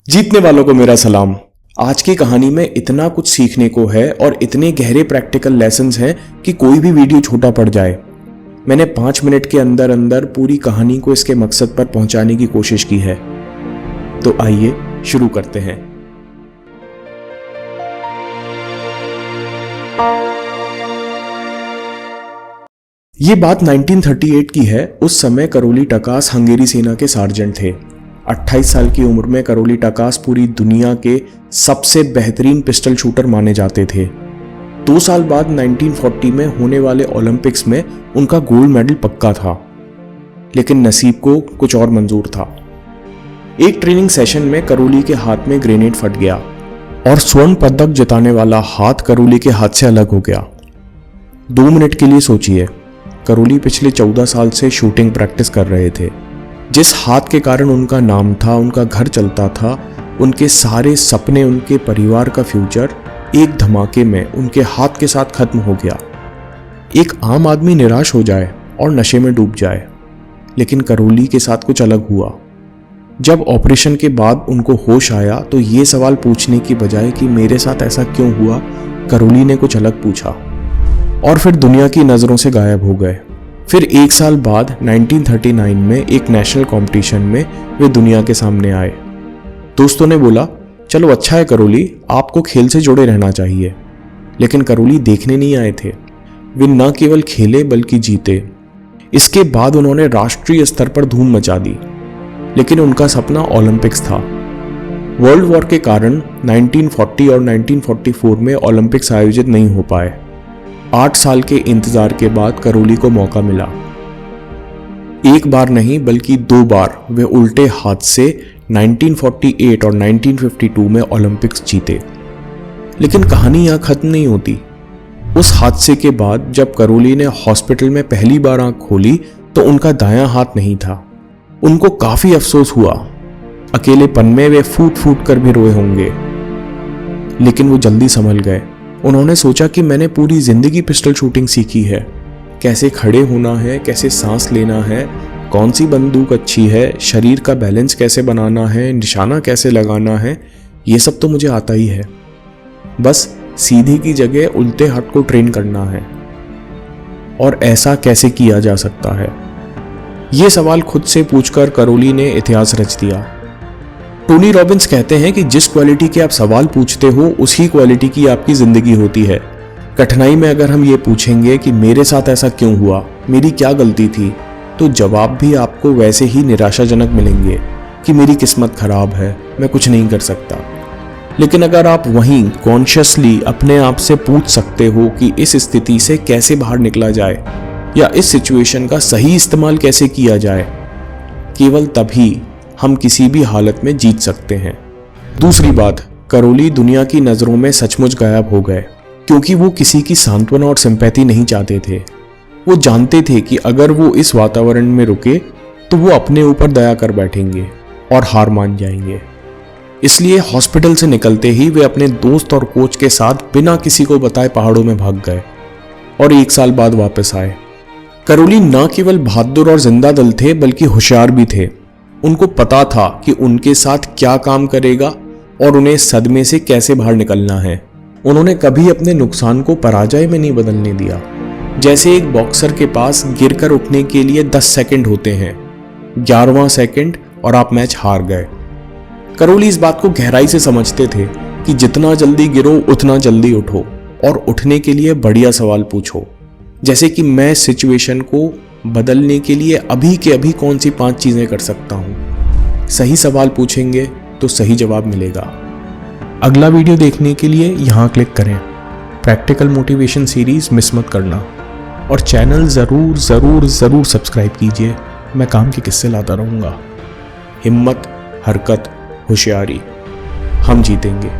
जीतने वालों को मेरा सलाम। आज की कहानी में इतना कुछ सीखने को है और इतने गहरे प्रैक्टिकल लेसन्स हैं कि कोई भी वीडियो छोटा पड़ जाए। मैंने 5 मिनट के अंदर अंदर पूरी कहानी को इसके मकसद पर पहुंचाने की कोशिश की है। तो आइए शुरू करते हैं। ये बात 1938 की है। उस समय करोली टकास हंगेरी सेना के सार्जेंट थे। 28 साल की उम्र में करोली टकास पूरी दुनिया के सबसे बेहतरीन पिस्टल शूटर माने जाते थे। 2 साल बाद 1940 में होने वाले ओलंपिक्स में उनका गोल्ड मेडल पक्का था, लेकिन नसीब को कुछ और मंजूर था। एक ट्रेनिंग सेशन में करोली के हाथ में ग्रेनेड फट गया और स्वर्ण पदक जिताने वाला हाथ करोली के हाथ से अलग हो गया। 2 मिनट के लिए सोचिए, करोली पिछले 14 साल से शूटिंग प्रैक्टिस कर रहे थे। जिस हाथ के कारण उनका नाम था, उनका घर चलता था, उनके सारे सपने, उनके परिवार का फ्यूचर एक धमाके में उनके हाथ के साथ खत्म हो गया। एक आम आदमी निराश हो जाए और नशे में डूब जाए, लेकिन करोली के साथ कुछ अलग हुआ। जब ऑपरेशन के बाद उनको होश आया तो ये सवाल पूछने की बजाय कि मेरे साथ ऐसा क्यों हुआ, करोली ने कुछ अलग पूछा और फिर दुनिया की नज़रों से गायब हो गए। फिर 1 साल बाद 1939 में एक नेशनल कंपटीशन में वे दुनिया के सामने आए। दोस्तों ने बोला, चलो अच्छा है करोली, आपको खेल से जुड़े रहना चाहिए। लेकिन करोली देखने नहीं आए थे। वे न केवल खेले बल्कि जीते। इसके बाद उन्होंने राष्ट्रीय स्तर पर धूम मचा दी, लेकिन उनका सपना ओलंपिक्स था। वर्ल्ड वॉर के कारण 1940 और 1944 में ओलंपिक्स आयोजित नहीं हो पाए। 8 साल के इंतजार के बाद करोली को मौका मिला। एक बार नहीं बल्कि 2 बार वे उल्टे हाथ से 1948 और 1952 में ओलंपिक्स जीते। लेकिन कहानी यहां खत्म नहीं होती। उस हादसे के बाद जब करोली ने हॉस्पिटल में पहली बार आंख खोली तो उनका दायां हाथ नहीं था। उनको काफी अफसोस हुआ। अकेलेपन में वे फूट फूट कर भी रोए होंगे, लेकिन वो जल्दी संभल गए। उन्होंने सोचा कि मैंने पूरी जिंदगी पिस्टल शूटिंग सीखी है, कैसे खड़े होना है, कैसे सांस लेना है, कौन सी बंदूक अच्छी है, शरीर का बैलेंस कैसे बनाना है, निशाना कैसे लगाना है, ये सब तो मुझे आता ही है। बस सीधे की जगह उल्टे हाथ को ट्रेन करना है। और ऐसा कैसे किया जा सकता है? ये सवाल खुद से पूछकर करोली ने इतिहास रच दिया। टोनी रॉबिन्स कहते हैं कि जिस क्वालिटी के आप सवाल पूछते हो उसी क्वालिटी की आपकी जिंदगी होती है। कठिनाई में अगर हम ये पूछेंगे कि मेरे साथ ऐसा क्यों हुआ, मेरी क्या गलती थी, तो जवाब भी आपको वैसे ही निराशाजनक मिलेंगे कि मेरी किस्मत खराब है, मैं कुछ नहीं कर सकता। लेकिन अगर आप वहीं कॉन्शियसली अपने आप से पूछ सकते हो कि इस स्थिति से कैसे बाहर निकला जाए या इस सिचुएशन का सही इस्तेमाल कैसे किया जाए, केवल तभी हम किसी भी हालत में जीत सकते हैं। दूसरी बात, करोली दुनिया की नज़रों में सचमुच गायब हो गए क्योंकि वो किसी की सांत्वना और सिंपैथी नहीं चाहते थे। वो जानते थे कि अगर वो इस वातावरण में रुके तो वो अपने ऊपर दया कर बैठेंगे और हार मान जाएंगे। इसलिए हॉस्पिटल से निकलते ही वे अपने दोस्त और कोच के साथ बिना किसी को बताए पहाड़ों में भाग गए और 1 साल बाद वापस आए। करोली न केवल बहादुर और जिंदा दिल थे बल्कि होशियार भी थे। उनको पता था कि उनके साथ क्या काम करेगा और उन्हें सदमे से कैसे बाहर निकलना है। उन्होंने कभी अपने नुकसान को पराजय में नहीं बदलने दिया। जैसे एक बॉक्सर के पास गिरकर उठने के लिए 10 सेकंड होते हैं, 11वां सेकंड और आप मैच हार गए। करोली इस बात को गहराई से समझते थे कि जितना जल्दी गिरो उतना जल्दी उठो और उठने के लिए बढ़िया सवाल पूछो। जैसे कि मैं सिचुएशन को बदलने के लिए अभी के अभी कौन सी 5 चीजें कर सकता हूं। सही सवाल पूछेंगे तो सही जवाब मिलेगा। अगला वीडियो देखने के लिए यहां क्लिक करें। प्रैक्टिकल मोटिवेशन सीरीज मिस मत करना और चैनल जरूर जरूर जरूर सब्सक्राइब कीजिए। मैं काम के किस्से लाता रहूंगा। हिम्मत, हरकत, होशियारी, हम जीतेंगे।